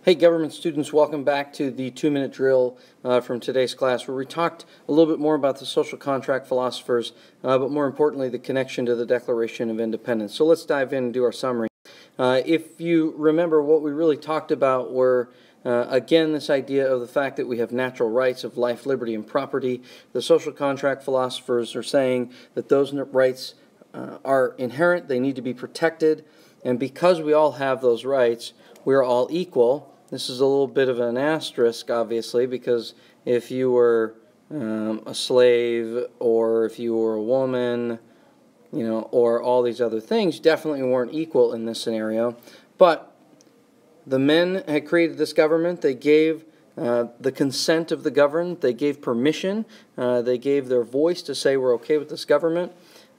Hey government students, welcome back to the 2-minute drill from today's class, where we talked a little bit more about the social contract philosophers, but more importantly the connection to the Declaration of Independence. So let's dive in and do our summary. If you remember, what we really talked about were again, this idea of the fact that we have natural rights of life, liberty, and property. The social contract philosophers are saying that those rights are inherent, they need to be protected, and because we all have those rights, we are all equal. This is a little bit of an asterisk, obviously, because if you were a slave, or if you were a woman, or all these other things, definitely weren't equal in this scenario. But the men had created this government. They gave the consent of the governed. They gave permission. They gave their voice to say we're okay with this government.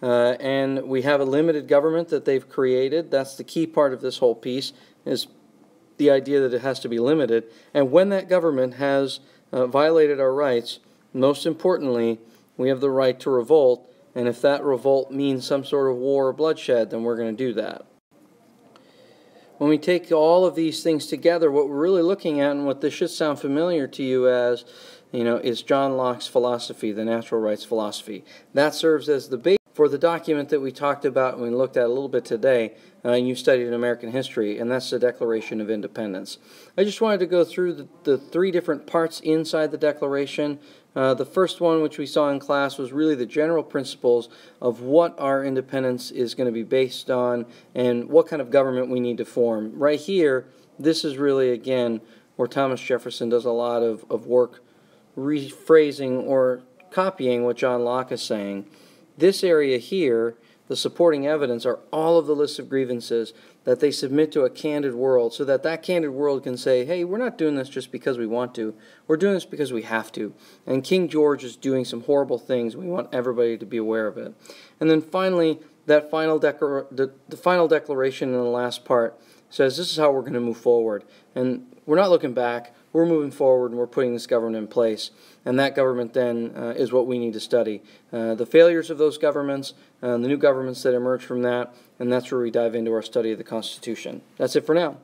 And we have a limited government that they've created. That's the key part of this whole piece, is the idea that it has to be limited. And when that government has violated our rights, most importantly, we have the right to revolt. And if that revolt means some sort of war or bloodshed, then we're going to do that. When we take all of these things together, what we're really looking at, and what this should sound familiar to you as, is John Locke's philosophy, the natural rights philosophy. That serves as the base for the document that we talked about and we looked at a little bit today, and you studied in American history, and that's the Declaration of Independence. I just wanted to go through the three different parts inside the Declaration. The first one, which we saw in class, was really the general principles of what our independence is going to be based on and what kind of government we need to form. Right here, this is really, again, where Thomas Jefferson does a lot of work rephrasing or copying what John Locke is saying. This area here, the supporting evidence, are all of the lists of grievances that they submit to a candid world, so that that candid world can say, hey, we're not doing this just because we want to. We're doing this because we have to. And King George is doing some horrible things. We want everybody to be aware of it. And then finally, that final the final declaration in the last part says this is how we're going to move forward. And we're not looking back. We're moving forward, and we're putting this government in place. And that government then is what we need to study. The failures of those governments, the new governments that emerge from that, and that's where we dive into our study of the Constitution. That's it for now.